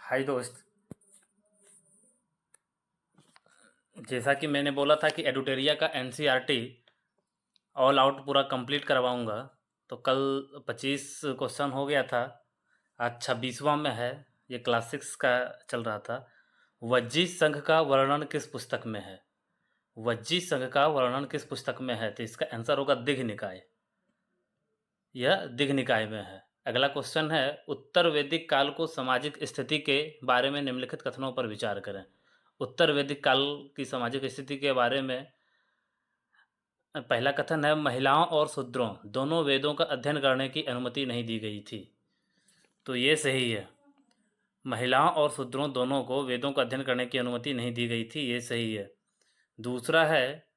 हाय दोस्त। जैसा कि मैंने बोला था कि एडुटेरिया का एनसीईआरटी ऑल आउट पूरा कंप्लीट करवाऊंगा। तो कल 25 क्वेश्चन हो गया था, आज 26वां में है। ये क्लास 6 का चल रहा था। वज्जी संघ का वर्णन किस पुस्तक में है? वज्जी संघ का वर्णन किस पुस्तक में है? तो इसका आंसर होगा दिघ निकाय। यह दिघ निकाय में है। अगला क्वेश्चन है, उत्तर वैदिक काल को सामाजिक स्थिति के बारे में निम्नलिखित कथनों पर विचार करें। उत्तर वैदिक काल की सामाजिक स्थिति के बारे में पहला कथन है, महिलाओं और शूद्रों दोनों वेदों का अध्ययन करने की अनुमति नहीं दी गई थी। तो ये सही है। महिलाओं और शूद्रों दोनों को वेदों का अध्ययन करने की अनुमति नहीं दी गई थी, ये सही है। दूसरा है,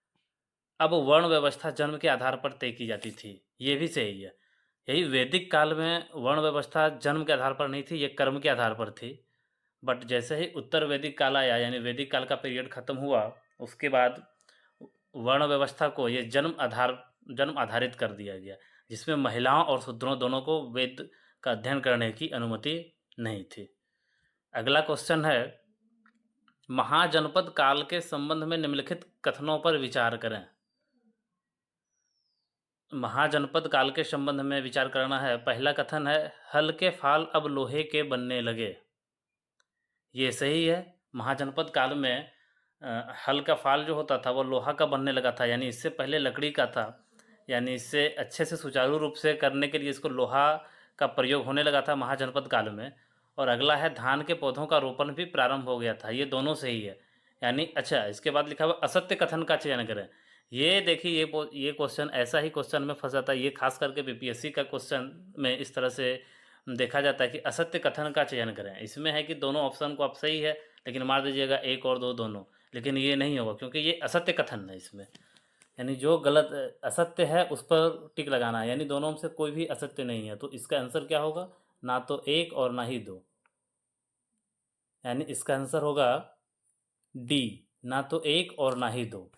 अब वर्ण व्यवस्था जन्म के आधार पर तय की जाती थी, ये भी सही है। यही वैदिक काल में वर्ण व्यवस्था जन्म के आधार पर नहीं थी, ये कर्म के आधार पर थी। बट जैसे ही उत्तर वैदिक काल आया, यानी वैदिक काल का पीरियड खत्म हुआ, उसके बाद वर्ण व्यवस्था को ये जन्म आधारित कर दिया गया, जिसमें महिलाओं और शूद्रों दोनों को वेद का अध्ययन करने की अनुमति नहीं थी। अगला क्वेश्चन है, महाजनपद काल के संबंध में निम्नलिखित कथनों पर विचार करें। महाजनपद काल के संबंध में विचार करना है। पहला कथन है, हल के फाल अब लोहे के बनने लगे। ये सही है। महाजनपद काल में हल का फाल जो होता था वो लोहा का बनने लगा था, यानी इससे पहले लकड़ी का था। यानी इससे अच्छे से सुचारू रूप से करने के लिए इसको लोहा का प्रयोग होने लगा था महाजनपद काल में। और अगला है, धान के पौधों का रोपण भी प्रारंभ हो गया था। ये दोनों सही है। यानी अच्छा, इसके बाद लिखा हुआ असत्य कथन का चयन करें। ये देखिए, ये क्वेश्चन ऐसा ही क्वेश्चन में फंस जाता है। ये खास करके बीपीएससी का क्वेश्चन में इस तरह से देखा जाता है कि असत्य कथन का चयन करें। इसमें है कि दोनों ऑप्शन को आप सही है, लेकिन मार दीजिएगा एक और दो दोनों। लेकिन ये नहीं होगा, क्योंकि ये असत्य कथन है इसमें। यानी जो गलत असत्य है उस पर टिक लगाना है, यानी दोनों में से कोई भी असत्य नहीं है। तो इसका आंसर क्या होगा? ना तो एक और ना ही दो। यानी इसका आंसर होगा डी, ना तो एक और ना ही दो।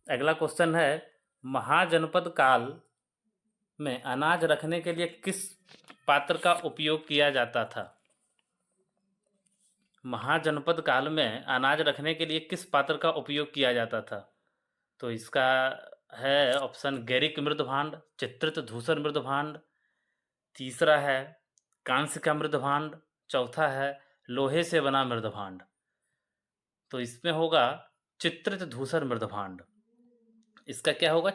अगला क्वेश्चन है, महाजनपद काल में अनाज रखने के लिए किस पात्र का उपयोग किया जाता था? महाजनपद काल में अनाज रखने के लिए किस पात्र का उपयोग किया जाता था? तो इसका है ऑप्शन, गैरिक मृद भांड, चित्रित धूसर मृद भांड, तीसरा है कांस्य का मृद भांड, चौथा है लोहे से बना मृद भांड। तो इसमें होगा चित्रित धूसर मृद भांड। इसका क्या होगा?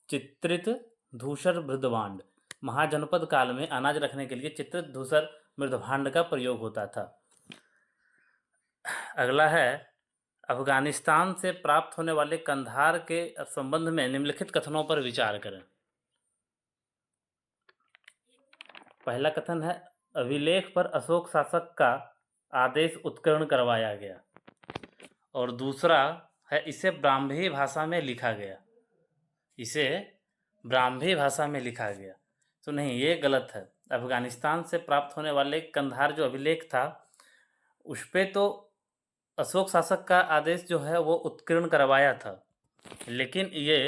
चित्रित धूसर मृद भांड। महाजनपद काल में अनाज रखने के लिए चित्रित धूसर मृद भांड का प्रयोग होता था। अगला है, अफगानिस्तान से प्राप्त होने वाले कंधार के संबंध में निम्नलिखित कथनों पर विचार करें। पहला कथन है, अभिलेख पर अशोक शासक का आदेश उत्कीर्ण करवाया गया। और दूसरा है, इसे ब्राह्मी भाषा में लिखा गया। इसे ब्राह्मी भाषा में लिखा गया। तो नहीं, ये गलत है। अफगानिस्तान से प्राप्त होने वाले कंधार जो अभिलेख था, उस पर तो अशोक शासक का आदेश जो है वो उत्कीर्ण करवाया था, लेकिन ये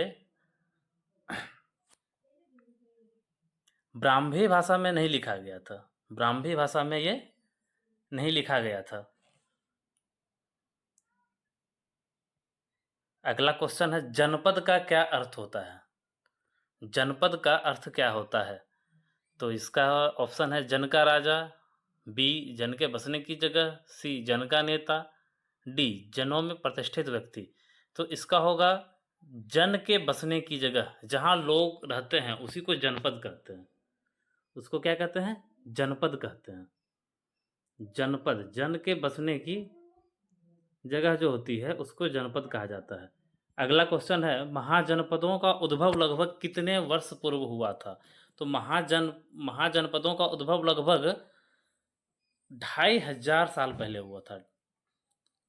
ब्राह्मी भाषा में नहीं लिखा गया था। ब्राह्मी भाषा में ये नहीं लिखा गया था। अगला क्वेश्चन है, जनपद का क्या अर्थ होता है? जनपद का अर्थ क्या होता है? तो इसका ऑप्शन है, जन का राजा, बी जन के बसने की जगह, सी जन का नेता, डी जनों में प्रतिष्ठित व्यक्ति। तो इसका होगा जन के बसने की जगह, जहाँ लोग रहते हैं उसी को जनपद कहते हैं। उसको क्या कहते हैं? जनपद कहते हैं। जनपद, जन के बसने की जगह जो होती है उसको जनपद कहा जाता है। अगला क्वेश्चन है, महाजनपदों का उद्भव लगभग कितने वर्ष पूर्व हुआ था? तो महाजनपदों का उद्भव लगभग 2500 साल पहले हुआ था।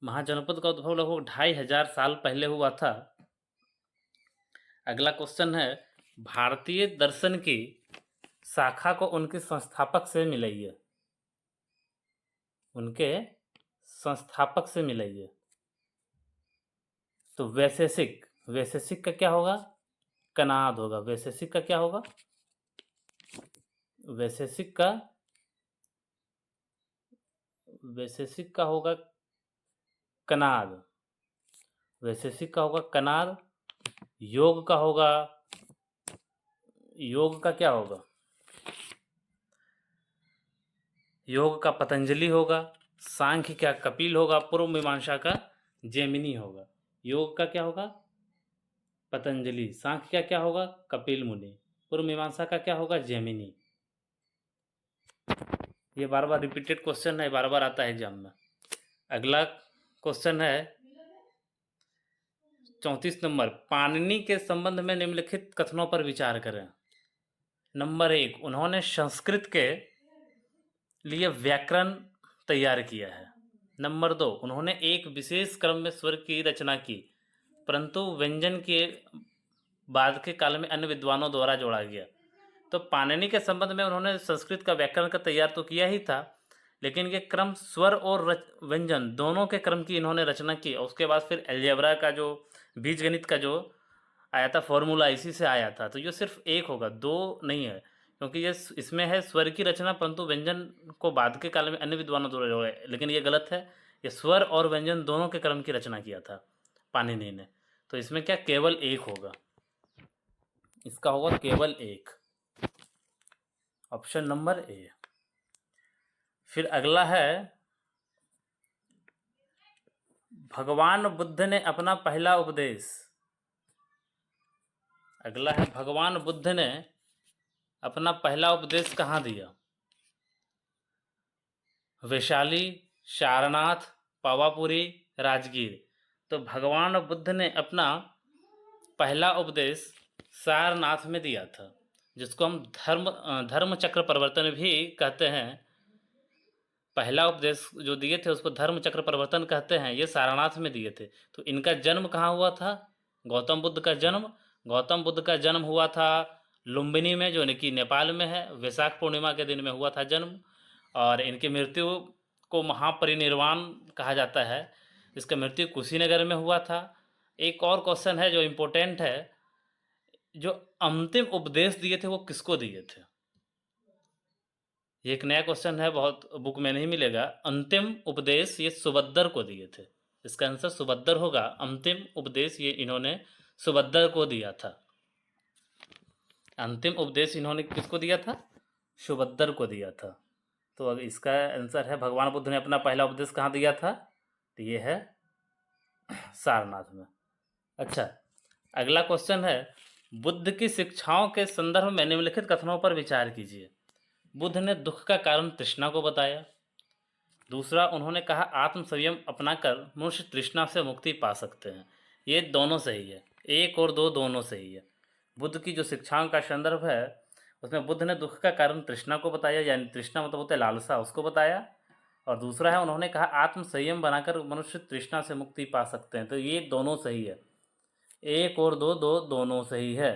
महाजनपद का उद्भव लगभग 2500 साल पहले हुआ था। अगला क्वेश्चन है, भारतीय दर्शन की शाखा को उनके संस्थापक से मिलाइए। उनके संस्थापक से मिलाइए। तो वैशेषिक, वैशेषिक का क्या होगा? कनाद होगा। वैशेषिक का क्या होगा? वैशेषिक का वैशेषिक का होगा कनाद, वैशेषिक का होगा कनाद, योग का होगा, योग का क्या होगा, योग का पतंजलि होगा, सांख्य क्या कपिल होगा, पूर्व मीमांसा का जैमिनी होगा। योग का क्या होगा पतंजलि, सांख्य का क्या होगा कपिल मुनि, पूर्व मीमांसा का क्या होगा जैमिनी। ये बार बार रिपीटेड क्वेश्चन है, बार बार आता है एग्जाम में। अगला क्वेश्चन है 34 नंबर, पाणिनि के संबंध में निम्नलिखित कथनों पर विचार करें। नंबर 1, उन्होंने संस्कृत के लिए व्याकरण तैयार किया है। नंबर 2, उन्होंने एक विशेष क्रम में स्वर की रचना की, परंतु व्यंजन के बाद के काल में अन्य विद्वानों द्वारा जोड़ा गया। तो पाणिनि के संबंध में उन्होंने संस्कृत का व्याकरण का तैयार तो किया ही था, लेकिन ये क्रम स्वर और व्यंजन दोनों के क्रम की इन्होंने रचना की, और उसके बाद फिर अलजेब्रा का जो बीजगणित का जो आया था फॉर्मूला इसी से आया था। तो ये सिर्फ एक होगा, दो नहीं है, क्योंकि ये इसमें है स्वर की रचना परंतु व्यंजन को बाद के काल में अन्य विद्वानों द्वारा जोड़ा है, लेकिन ये गलत है। ये स्वर और व्यंजन दोनों के क्रम की रचना किया था पाणिनि ने। तो इसमें क्या केवल एक होगा, इसका होगा केवल एक, ऑप्शन नंबर ए। फिर अगला है, भगवान बुद्ध ने अपना पहला उपदेश, अगला है भगवान बुद्ध ने अपना पहला उपदेश कहाँ दिया। वैशाली, सारनाथ, पावापुरी, राजगीर। तो भगवान बुद्ध ने अपना पहला उपदेश सारनाथ में दिया था, जिसको हम धर्म चक्र प्रवर्तन भी कहते हैं। पहला उपदेश जो दिए थे उसको धर्म चक्र प्रवर्तन कहते हैं, ये सारनाथ में दिए थे। तो इनका जन्म कहाँ हुआ था, गौतम बुद्ध का जन्म हुआ था लुम्बिनी में, जो कि नेपाल में है। वैशाख पूर्णिमा के दिन में हुआ था जन्म, और इनकी मृत्यु को महापरिनिर्वाण कहा जाता है। इसका मृत्यु कुशीनगर में हुआ था। एक और क्वेश्चन है जो इम्पोर्टेंट है, जो अंतिम उपदेश दिए थे वो किसको दिए थे। ये एक नया क्वेश्चन है, बहुत बुक में नहीं मिलेगा। अंतिम उपदेश ये सुभद्र को दिए थे, इसका आंसर सुभद्र होगा। अंतिम उपदेश ये इन्होंने सुभद्र को दिया था। अंतिम उपदेश इन्होंने किसको दिया था, सुभद्र को दिया था। तो अब इसका आंसर है भगवान बुद्ध ने अपना पहला उपदेश कहाँ दिया था, तो ये है सारनाथ में। अच्छा, अगला क्वेश्चन है, बुद्ध की शिक्षाओं के संदर्भ में निम्नलिखित कथनों पर विचार कीजिए। बुद्ध ने दुख का कारण तृष्णा को बताया। दूसरा, उन्होंने कहा आत्म संयम अपनाकर मनुष्य तृष्णा से मुक्ति पा सकते हैं। ये दोनों सही है, एक और दो दोनों सही है। बुद्ध की जो शिक्षाओं का संदर्भ है उसमें बुद्ध ने दुख का कारण तृष्णा को बताया, यानी तृष्णा मतलब होता है लालसा, उसको बताया। और दूसरा है उन्होंने कहा आत्म संयम बनाकर मनुष्य तृष्णा से मुक्ति पा सकते हैं। तो ये दोनों सही है, एक और दो दोनों सही है।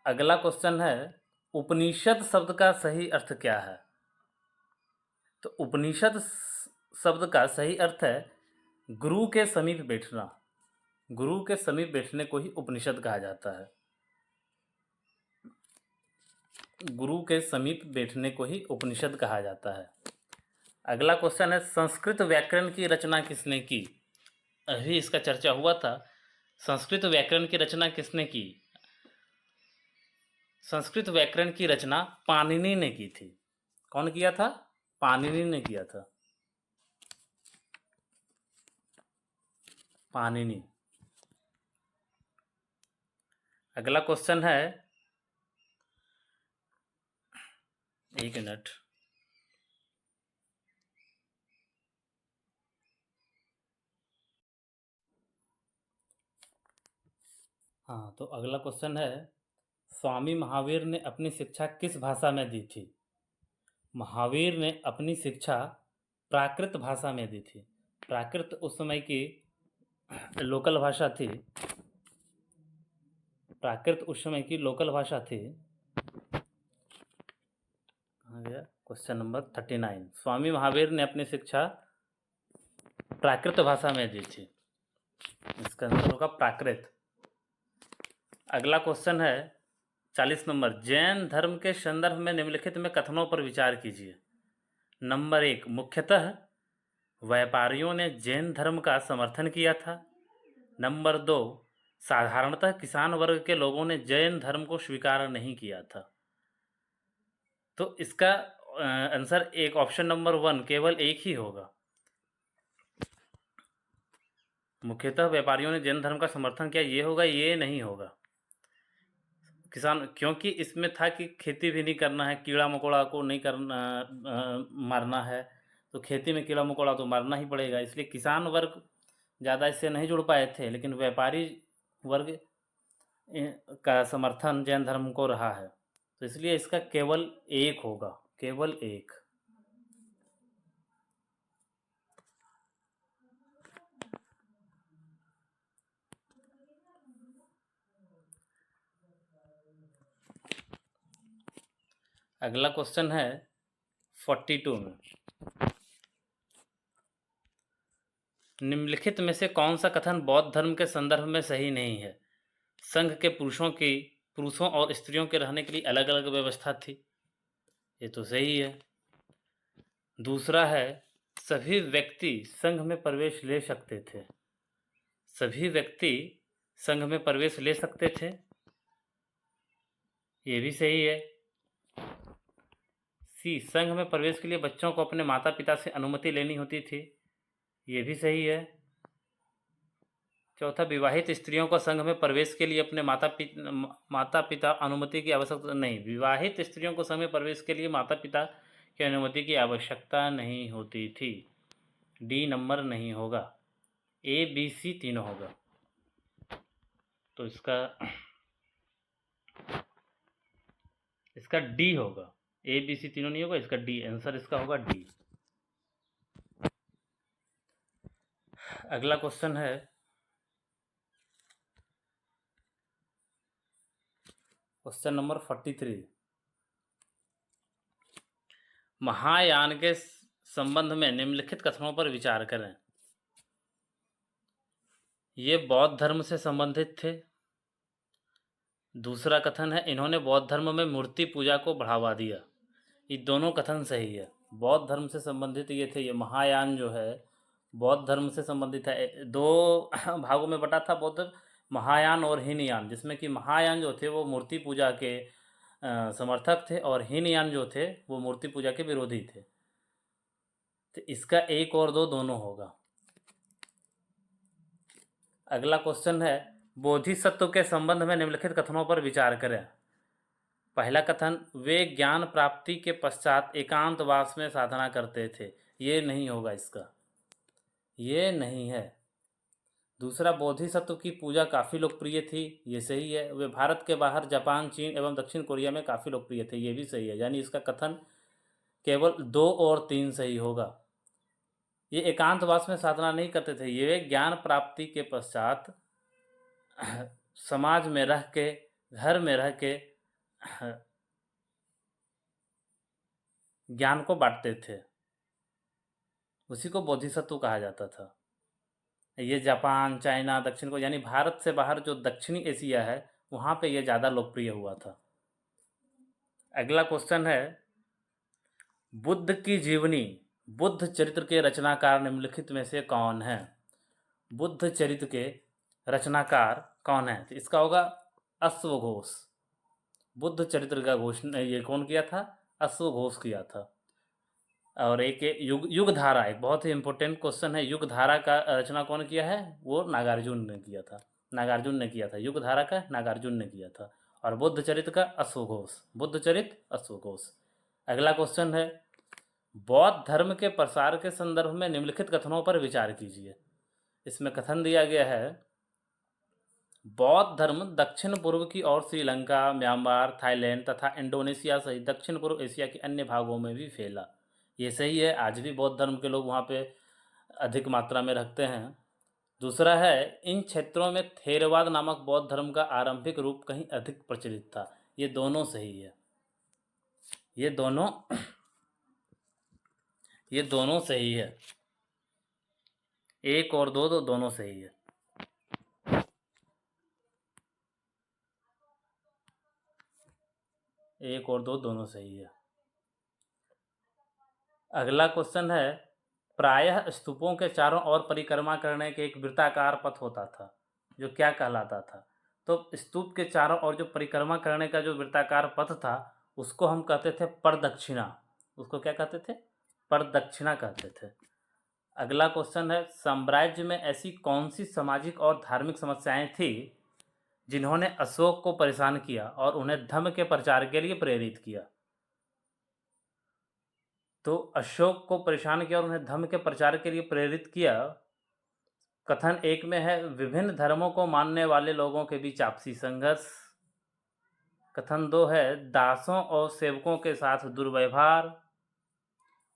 अगला क्वेश्चन है, उपनिषद शब्द का सही अर्थ क्या है। तो उपनिषद शब्द का सही अर्थ है गुरु के समीप बैठना। गुरु के समीप बैठने को ही उपनिषद कहा जाता है। गुरु के समीप बैठने को ही उपनिषद कहा जाता है। अगला क्वेश्चन है, संस्कृत व्याकरण की रचना किसने की। अभी इसका चर्चा हुआ था। संस्कृत व्याकरण की रचना किसने की। संस्कृत व्याकरण की रचना पाणिनि ने की थी। कौन किया था, पाणिनि ने किया था, पाणिनि। अगला क्वेश्चन है, एक मिनट, हाँ, तो अगला क्वेश्चन है, स्वामी महावीर ने अपनी शिक्षा किस भाषा में दी थी। महावीर ने अपनी शिक्षा प्राकृत भाषा में दी थी। प्राकृत उस समय की लोकल भाषा थी। प्राकृत उस समय की लोकल भाषा थी। कहाँ गया क्वेश्चन नंबर 39। स्वामी महावीर ने अपनी शिक्षा प्राकृत भाषा में दी थी, इसका आंसर होगा प्राकृत। अगला क्वेश्चन है 40 नंबर, जैन धर्म के संदर्भ में निम्नलिखित में कथनों पर विचार कीजिए। नंबर 1, मुख्यतः व्यापारियों ने जैन धर्म का समर्थन किया था। नंबर 2, साधारणतः किसान वर्ग के लोगों ने जैन धर्म को स्वीकार नहीं किया था। तो इसका आंसर एक ऑप्शन नंबर 1 केवल एक ही होगा। मुख्यतः व्यापारियों ने जैन धर्म का समर्थन किया, ये होगा, ये नहीं होगा। किसान, क्योंकि इसमें था कि खेती भी नहीं करना है, कीड़ा मकोड़ा को नहीं करना, मारना है, तो खेती में कीड़ा मकोड़ा तो मारना ही पड़ेगा, इसलिए किसान वर्ग ज़्यादा इससे नहीं जुड़ पाए थे, लेकिन व्यापारी वर्ग का समर्थन जैन धर्म को रहा है, तो इसलिए इसका केवल एक होगा, केवल एक। अगला क्वेश्चन है 42 में, निम्नलिखित में से कौन सा कथन बौद्ध धर्म के संदर्भ में सही नहीं है? संघ के पुरुषों और स्त्रियों के रहने के लिए अलग अलग व्यवस्था थी, ये तो सही है। दूसरा है, सभी व्यक्ति संघ में प्रवेश ले सकते थे, सभी व्यक्ति संघ में प्रवेश ले सकते थे, ये भी सही है। सी, संघ में प्रवेश के लिए बच्चों को अपने माता पिता से अनुमति लेनी होती थी, ये भी सही है। चौथा, विवाहित स्त्रियों को संघ में प्रवेश के लिए अपने माता पिता अनुमति की आवश्यकता नहीं, विवाहित स्त्रियों को संघ में प्रवेश के लिए माता पिता की अनुमति की आवश्यकता नहीं होती थी। डी नंबर नहीं होगा, ए बी सी तीनों होगा। तो इसका डी होगा, ए बी सी तीनों नहीं होगा, इसका डी आंसर इसका होगा, डी। अगला क्वेश्चन है क्वेश्चन नंबर 43, महायान के संबंध में निम्नलिखित कथनों पर विचार करें। ये बौद्ध धर्म से संबंधित थे। दूसरा कथन है, इन्होंने बौद्ध धर्म में मूर्ति पूजा को बढ़ावा दिया, ये दोनों कथन सही है। बौद्ध धर्म से संबंधित ये थे, ये महायान जो है बौद्ध धर्म से संबंधित है। दो भागों में बटा था बौद्ध, महायान और हीनयान, जिसमें कि महायान जो थे वो मूर्ति पूजा के समर्थक थे और हीनयान जो थे वो मूर्ति पूजा के विरोधी थे। तो इसका एक और दो दोनों होगा। अगला क्वेश्चन है, बोधिसत्व के संबंध में निम्नलिखित कथनों पर विचार करें। पहला कथन, वे ज्ञान प्राप्ति के पश्चात एकांतवास में साधना करते थे, ये नहीं होगा, इसका ये नहीं है। दूसरा, बोधिसत्व की पूजा काफ़ी लोकप्रिय थी, ये सही है। वे भारत के बाहर जापान, चीन एवं दक्षिण कोरिया में काफ़ी लोकप्रिय थे, ये भी सही है। यानी इसका कथन केवल 2 और 3 सही होगा। ये एकांतवास में साधना नहीं करते थे, ये ज्ञान प्राप्ति के पश्चात समाज में रह के, घर में रह के ज्ञान को बांटते थे, उसी को बोधिसत्व कहा जाता था। ये जापान, चाइना, दक्षिण को, यानी भारत से बाहर जो दक्षिणी एशिया है वहाँ पे ये ज़्यादा लोकप्रिय हुआ था। अगला क्वेश्चन है, बुद्ध की जीवनी, बुद्ध चरित्र के रचनाकार निम्नलिखित में से कौन है? बुद्ध चरित्र के रचनाकार कौन है? तो इसका होगा अश्वघोष। बुद्ध चरित्र का घोषणा ये कौन किया था? अश्वघोष किया था। और एक युग धारा, एक बहुत ही इंपॉर्टेंट क्वेश्चन है, युग धारा का रचना कौन किया है? वो नागार्जुन ने किया था, नागार्जुन ने किया था। युग धारा का नागार्जुन ने किया था। और बुद्ध चरित्र का अश्वघोष, बुद्ध चरित्र अश्वघोष। अगला क्वेश्चन है, बौद्ध धर्म के प्रसार के संदर्भ में निम्नलिखित कथनों पर विचार कीजिए। इसमें कथन दिया गया है, बौद्ध धर्म दक्षिण पूर्व की ओर श्रीलंका, म्यांमार, थाईलैंड तथा इंडोनेशिया सहित दक्षिण पूर्व एशिया के अन्य भागों में भी फैला, ये सही है। आज भी बौद्ध धर्म के लोग वहाँ पे अधिक मात्रा में रखते हैं। दूसरा है, इन क्षेत्रों में थेरवाद नामक बौद्ध धर्म का आरंभिक रूप कहीं अधिक प्रचलित था, ये दोनों सही है। ये दोनों सही है, एक और दो दोनों सही है। एक और दो दोनों सही है। अगला क्वेश्चन है, प्रायः स्तूपों के चारों ओर परिक्रमा करने के एक वृत्ताकार पथ होता था, जो क्या कहलाता था? तो स्तूप के चारों ओर जो परिक्रमा करने का जो वृत्ताकार पथ था, उसको हम कहते थे प्रदक्षिणा। उसको क्या कहते थे? प्रदक्षिणा कहते थे। अगला क्वेश्चन है, साम्राज्य में ऐसी कौन सी सामाजिक और धार्मिक समस्याएं थी जिन्होंने अशोक को परेशान किया और उन्हें धर्म के प्रचार के लिए प्रेरित किया? तो अशोक को परेशान किया और उन्हें धर्म के प्रचार के लिए प्रेरित किया। कथन एक में है, विभिन्न धर्मों को मानने वाले लोगों के बीच आपसी संघर्ष। कथन दो है, दासों और सेवकों के साथ दुर्व्यवहार।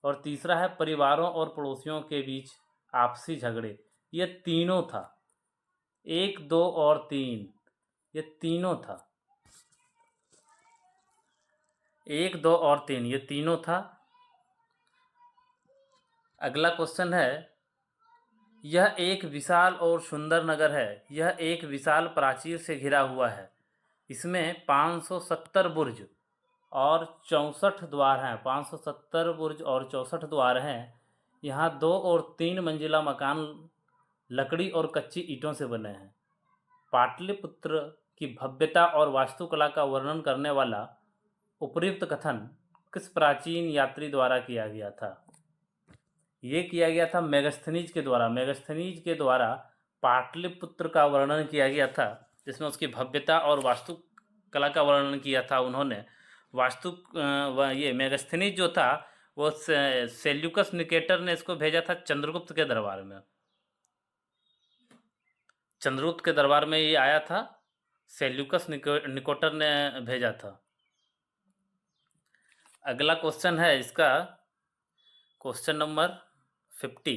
और तीसरा है, परिवारों और पड़ोसियों के बीच आपसी झगड़े। ये तीनों था, 1, 2 और 3, ये तीनों था। 1, 2 और 3 ये तीनों था। अगला क्वेश्चन है, यह एक विशाल और सुंदर नगर है। यह एक विशाल प्राचीर से घिरा हुआ है। इसमें 570 बुर्ज और 64 द्वार हैं। 570 बुर्ज और 64 द्वार हैं। यहाँ 2 और 3 मंजिला मकान लकड़ी और कच्ची ईंटों से बने हैं। पाटलिपुत्र की भव्यता और वास्तुकला का वर्णन करने वाला उपर्युक्त कथन किस प्राचीन यात्री द्वारा किया गया था? ये किया गया था मेगस्थनीज के द्वारा। मेगस्थनीज के द्वारा पाटलिपुत्र का वर्णन किया गया था, जिसमें उसकी भव्यता और वास्तुकला का वर्णन किया था उन्होंने। ये मेगस्थनीज जो था वो सेल्यूकस निकेटर ने इसको भेजा था चंद्रगुप्त के दरबार में। चंद्रगुप्त के दरबार में ये आया था, सेल्यूकस निकोटर ने भेजा था। अगला क्वेश्चन है इसका, क्वेश्चन नंबर 50।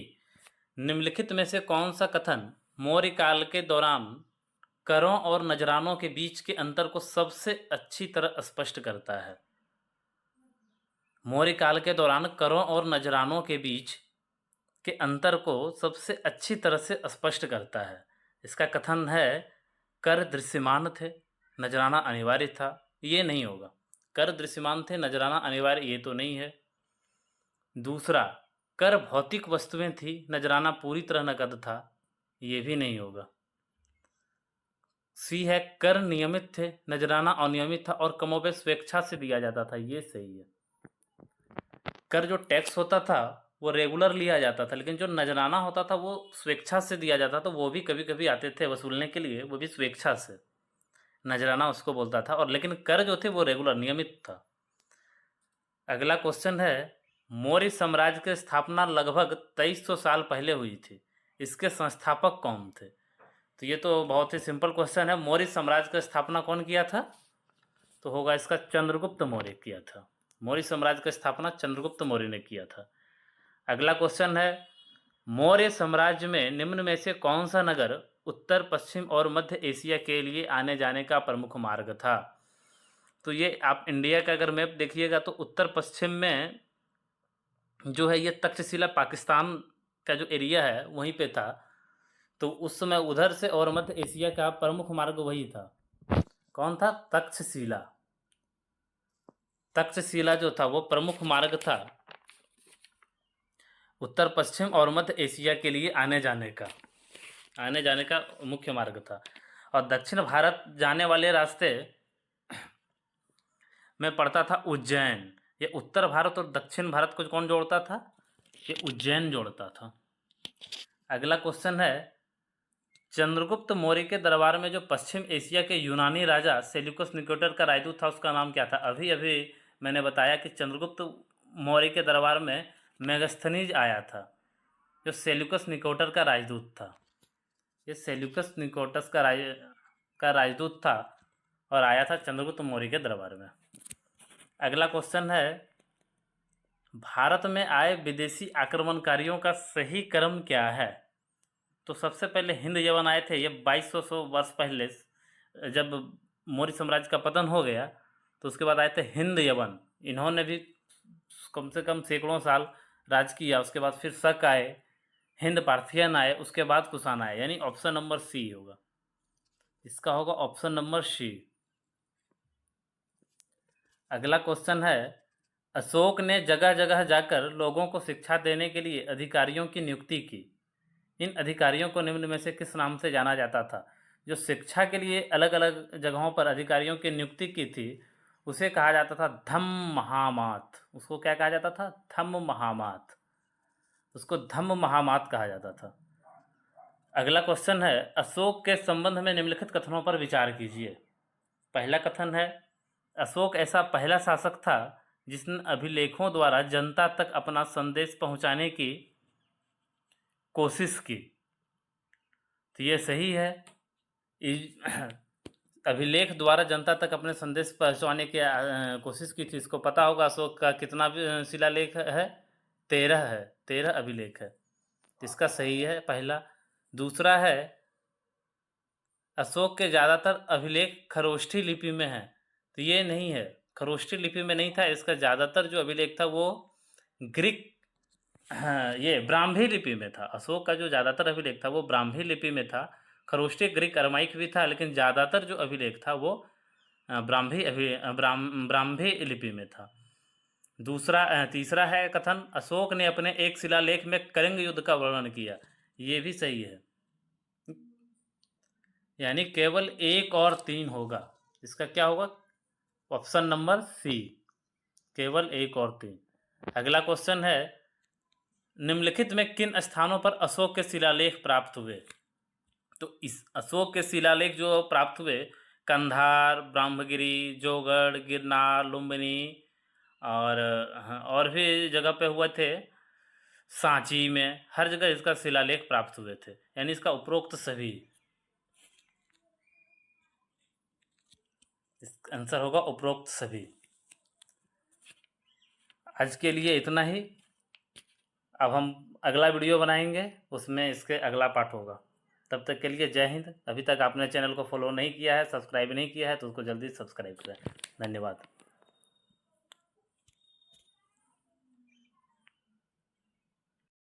निम्नलिखित में से कौन सा कथन मौर्य काल के दौरान करों और नजरानों के बीच के अंतर को सबसे अच्छी तरह स्पष्ट करता है? मौर्य काल के दौरान करों और नजरानों के बीच के अंतर को सबसे अच्छी तरह से स्पष्ट करता है। इसका कथन है, कर दृश्यमान थे, नजराना अनिवार्य था। ये नहीं होगा। कर दृश्यमान थे, नजराना अनिवार्य, ये तो नहीं है। दूसरा, कर भौतिक वस्तुएं थी, नजराना पूरी तरह नकद था, ये भी नहीं होगा। सी है, कर नियमित थे, नजराना अनियमित था और कमोबेश स्वेच्छा से दिया जाता था, ये सही है। कर जो टैक्स होता था वो रेगुलर लिया जाता था, लेकिन जो नजराना होता था वो स्वेच्छा से दिया जाता था। वो भी कभी कभी आते थे वसूलने के लिए, वो भी स्वेच्छा से, नजराना उसको बोलता था। और लेकिन कर जो थे वो रेगुलर नियमित था। अगला क्वेश्चन है, मौर्य साम्राज्य की स्थापना लगभग 2300 साल पहले हुई थी। इसके संस्थापक कौन थे? तो ये तो बहुत ही सिंपल क्वेश्चन है। मौर्य साम्राज्य की स्थापना कौन किया था? तो होगा इसका चंद्रगुप्त मौर्य किया था। मौर्य साम्राज्य की स्थापना चंद्रगुप्त मौर्य ने किया था। अगला क्वेश्चन है, मौर्य साम्राज्य में निम्न में से कौन सा नगर उत्तर पश्चिम और मध्य एशिया के लिए आने जाने का प्रमुख मार्ग था? तो ये आप इंडिया का अगर मैप देखिएगा तो उत्तर पश्चिम में जो है ये तक्षशिला पाकिस्तान का जो एरिया है वहीं पे था। तो उस समय उधर से और मध्य एशिया का प्रमुख मार्ग वही था। कौन था? तक्षशिला। तक्षशिला जो था वो प्रमुख मार्ग था उत्तर पश्चिम और मध्य एशिया के लिए आने जाने का मुख्य मार्ग था। और दक्षिण भारत जाने वाले रास्ते में पड़ता था उज्जैन। ये उत्तर भारत और दक्षिण भारत को कौन जोड़ता था? ये उज्जैन जोड़ता था। अगला क्वेश्चन है, चंद्रगुप्त मौर्य के दरबार में जो पश्चिम एशिया के यूनानी राजा सेल्यूकस निकेटर का राजदूत था उसका नाम क्या था? अभी अभी मैंने बताया कि चंद्रगुप्त मौर्य के दरबार में मेगस्थनीज आया था, जो सेल्यूकस निकेटर का राजदूत था। ये सेल्यूकस निकोटस का राजदूत था और आया था चंद्रगुप्त मौर्य के दरबार में। अगला क्वेश्चन है, भारत में आए विदेशी आक्रमणकारियों का सही क्रम क्या है? तो सबसे पहले हिंद यवन आए थे। ये 2200 वर्ष पहले जब मौर्य साम्राज्य का पतन हो गया तो उसके बाद आए थे हिंद यवन। इन्होंने भी कम से कम सैकड़ों साल राज किया। उसके बाद फिर शक आए, हिंद पार्थियन आए, उसके बाद कुषाण आए। यानी ऑप्शन नंबर सी होगा। इसका होगा ऑप्शन नंबर सी। अगला क्वेश्चन है, अशोक ने जगह जगह जाकर लोगों को शिक्षा देने के लिए अधिकारियों की नियुक्ति की। इन अधिकारियों को निम्न में से किस नाम से जाना जाता था? जो शिक्षा के लिए अलग अलग जगहों पर अधिकारियों की नियुक्ति की थी, उसे कहा जाता था धम्म महामात। उसको क्या कहा जाता था? धम्म महामात। उसको धम्म महामात कहा जाता था। अगला क्वेश्चन है, अशोक के संबंध में निम्नलिखित कथनों पर विचार कीजिए। पहला कथन है, अशोक ऐसा पहला शासक था जिसने अभिलेखों द्वारा जनता तक अपना संदेश पहुंचाने की कोशिश की। तो ये सही है। अभिलेख द्वारा जनता तक अपने संदेश पहुंचाने की कोशिश की थी। इसको पता होगा अशोक का कितना शिलालेख है? 13 है। 13 अभिलेख है। इसका सही है पहला। दूसरा है, अशोक के ज़्यादातर अभिलेख खरोष्ठी लिपि में हैं। तो ये नहीं है, खरोष्ठी लिपि में नहीं था। इसका ज़्यादातर जो अभिलेख था वो ग्रीक, हाँ, ये ब्राह्मी लिपि में था। अशोक का जो ज़्यादातर अभिलेख था वो ब्राह्मी लिपि में था। खरोष्ठी ग्रीक अरमाइक भी था, लेकिन ज़्यादातर जो अभिलेख था वो ब्राह्मी लिपि में था। तीसरा है कथन, अशोक ने अपने एक शिलालेख में कलिंग युद्ध का वर्णन किया। ये भी सही है, यानी केवल 1 और 3 होगा। इसका क्या होगा? ऑप्शन नंबर सी, केवल 1 और 3। अगला क्वेश्चन है, निम्नलिखित में किन स्थानों पर अशोक के शिलालेख प्राप्त हुए? तो इस अशोक के शिलालेख जो प्राप्त हुए, कंधार, ब्रह्मगिरी, जोगढ़, गिरनार, लुम्बिनी और भी जगह पे हुए थे। सांची में, हर जगह इसका शिलालेख प्राप्त हुए थे, यानी इसका उपरोक्त सभी। इसका आंसर होगा उपरोक्त सभी। आज के लिए इतना ही। अब हम अगला वीडियो बनाएंगे, उसमें इसके अगला पार्ट होगा। तब तक के लिए जय हिंद। अभी तक आपने चैनल को फॉलो नहीं किया है, सब्सक्राइब नहीं किया है, तो उसको जल्दी सब्सक्राइब करें। धन्यवाद।